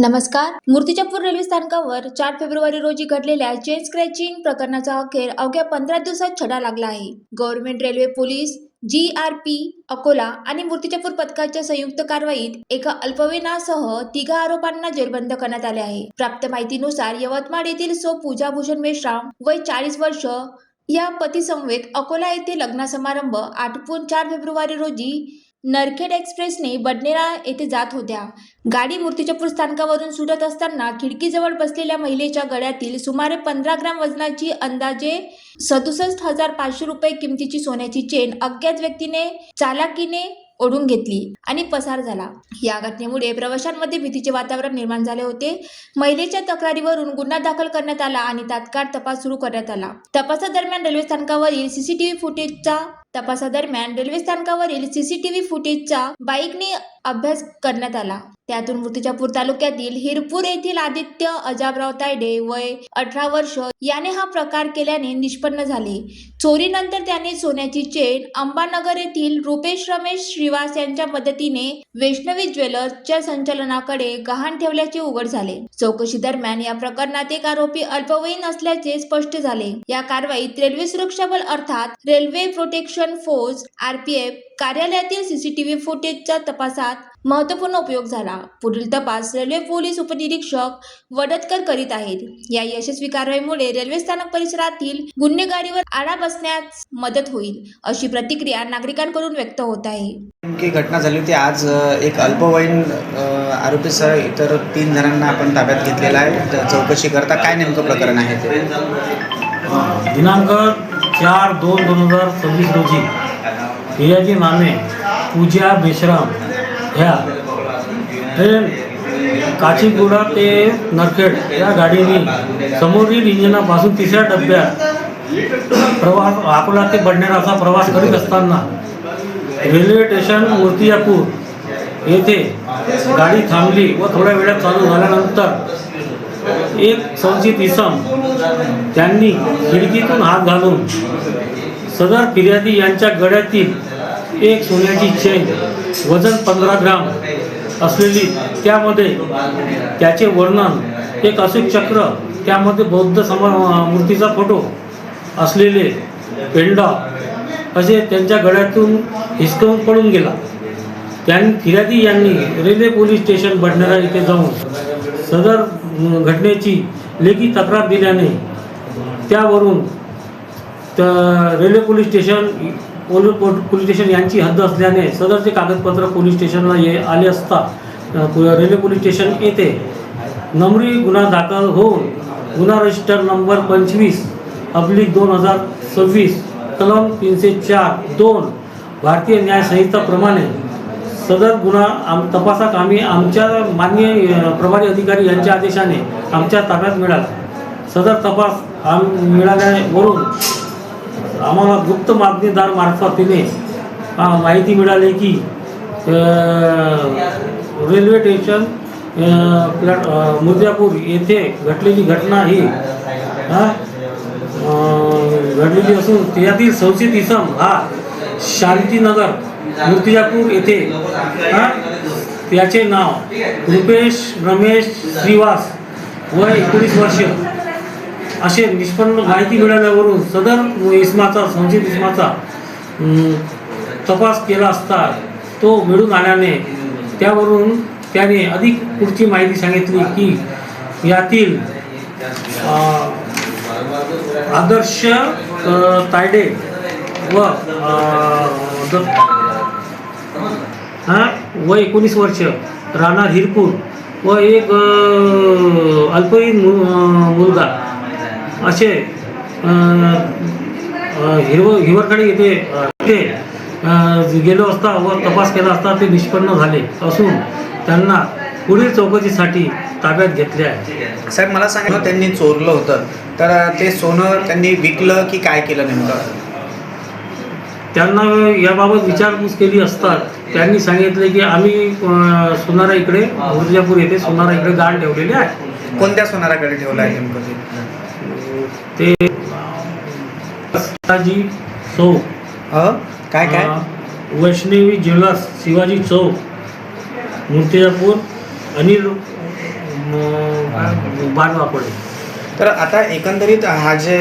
नमस्कार. मूर्तिजापूर रेल्वे स्थानकावर 4 फेब्रुवारी रोजी घडलेल्या चेन स्क्रॅचिंग प्रकरणाचा अखेर अवघ्या 15 दिवसात छडा लागला आहे. Government railway police, GRP Akola आणि मूर्तिजापूर पथकाच्या संयुक्त कारवाईत एका अल्पवयीनासह 3 आरोपांना जेरबंद करण्यात आले आहे. प्राप्त माहितीनुसार यवतमाळ येथील सौ पूजा भूषण मेश्राम वय 40 वर्ष या पतीसमवेत अकोला येथे लग्न समारंभ आटोपून 4 फेब्रुवारी रोजी नरखेड एक्सप्रेसने बडनेरा येथे जात होत्या. गाडी मूर्तिजापूर स्थानकावरून सुटत असताना खिडकीजवळ बसलेल्या महिलेच्या गळ्यातील सुमारे 15 ग्रॅम वजनाची अंदाजे 67,500 रुपये किमतीची सोन्याची चेन अज्ञात व्यक्तीने चालाकीने ओढून घेतली आणि पसार झाला. या घटनेमुळे प्रवाशांमध्ये भीतीचे वातावरण निर्माण झाले होते. महिलेच्या तक्रारीवरून गुन्हा दाखल करण्यात आला आणि तात्काळ तपास सुरू करण्यात आला. तपासादरम्यान रेल्वे स्थानकावरील सीसीटीव्ही फुटेजचा बाईकने अभ्यास करण्यात आला. त्यातून मूर्तिजापूर तालुक्यातील हिरपूर येथील आदित्य अजाबराव तायडे वय 18 वर्ष याने हा प्रकार केल्याने निष्पन्न झाले. चोरीनंतर त्याने सोन्याची चेन अंबानगर येथील रुपेश रमेश श्रीवास यांच्या मदतीने वैष्णवी ज्वेलर्सच्या संचालनाकडे गहाण ठेवल्याचे उघड झाले. चौकशी दरम्यान या प्रकरणात एक आरोपी अल्पवयीन असल्याचे स्पष्ट झाले. या कारवाईत रेल्वे सुरक्षा बल अर्थात रेल्वे प्रोटेक्शन फोर्स RPF कार्यालयातील सीसीटीव्ही फुटेजच्या तपासात महत्त्वपूर्ण उपयोग झाला. पुढील तपास रेल्वे पोलीस उपनिरीक्षक वडतकर करीत आहेत. या यशस्वी कारवाईमुळे रेल्वे स्थानक परिसरातील गुन्हेगारीवर आळा बसण्यास मदत होईल, अशी प्रतिक्रिया नागरिकांकडून व्यक्त होत आहे. नेमकी घटना झाली होती आज. एक अल्पवयीन आरोपीसह इतर 3 जणांना आपण ताब्यात घेतलेला आहे. तर चौकशी करता काय नेमकं प्रकरण आहे ते? दिनांक 4/2/2026 रोजी फिर्यादी नामे पूजा मेश्राम ह्या ट्रेन काचीगुडा ते नरखेड या गाडीने समोरील इंजिनापासून 3ऱ्या डब्यात अकोला ते बडनेराचा प्रवास करीत असताना रेल्वे स्टेशन मूर्तिजापूर येथे गाडी थांबली व थोड्या वेळात चालू झाल्यानंतर एक संशयित इसम त्यांनी खिडकीतून हात घालून सदर फिर्यादी यांच्या गळ्यातील एक सोन्याची चेन वजन 15 ग्राम असलेली, त्यामध्ये त्याचे वर्णन एक अशोक चक्र, त्यामध्ये बौद्ध मूर्तीचा फोटो असलेले पेंडॉ असे त्यांच्या गळ्यातून हिसकावून पडून गेला. फिर्यादी यांनी रेल्वे पोलीस स्टेशन बडनेरा येथे जाऊन सदर घटनेची लेखी तक्रार दिल्याने त्यावरून रेल्वे पोलीस स्टेशन यांची हद्द असल्याने सदरचे कागदपत्र पोलीस स्टेशनला आले असता रेल्वे पोलीस स्टेशन येथे नंबरी गुन्हा दाखल होऊन गुन्हा रजिस्टर नंबर 25/2026 कलम 304(2) भारतीय न्याय संहिताप्रमाणे सदर गुन्हा तपासाकामी आमच्या माननीय प्रभारी अधिकारी यांच्या आदेशाने आमच्या ताब्यात मिळाला. सदर तपास मिळाल्यावरून आम्हाला गुप्त मागणीदार मार्फतीने माहिती मिळाली की रेल्वे स्टेशन मूर्तिजापूर येथे घडलेली घटना ही घडलेली असून त्यातील संशयित इसम हा शांतीनगर मूर्तिजापूर येथे त्याचे नाव रुपेश रमेश श्रीवास वय 19 वर्ष असे निष्पन्न माहिती मिळाल्यावरून सदर इसमाचा संशयित इसमाचा तपास केला असता तो मिळून आल्याने त्यावरून त्याने अधिक पुढची माहिती सांगितली की यातील आदर्श तायडे व वय 19 वर्ष राहणार हिरपूर व एक अल्पवयीन मुलगा असे हिवरखेड येथे गेलो असता व तपास केला असता ते निष्पन्न झाले असून त्यांना पुढील चौकशीसाठी ताब्यात घेतले आहे. साहेब, मला सांगितलं त्यांनी चोरलं होतं, तर ते सोनं त्यांनी विकलं की काय केलं नेमकं? त्यांना याबाबत विचारपूस केली असता त्यांनी सांगितले की आम्ही सोनारा इकडे मूर्तिजापूर येथे सोनारा इकडे गहाण ठेवलेले आहे. कोणत्या सोनाराकडे ठेवलं आहे नेमकं ते? शिवाजी चौक काय वैष्णवी ज्वेलर्स शिवाजी चौक मूर्तिजापूर अनिल बाणवाकोडे. तर आता एकंदरीत हा जे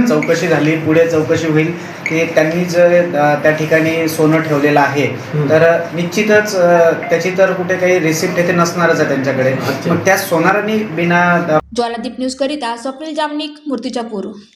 चौकशी झाली, पुढे चौकशी होईल की त्यांनी जर त्या ठिकाणी सोनं ठेवलेलं आहे तर निश्चितच त्याची तर कुठे काही रिसिप्ट येथे नसणारच आहे त्यांच्याकडे. मग त्या सोनारांनी बिना ज्वालादीप न्यूज करिता स्वप्नील जामनिक, मूर्तिजापूर.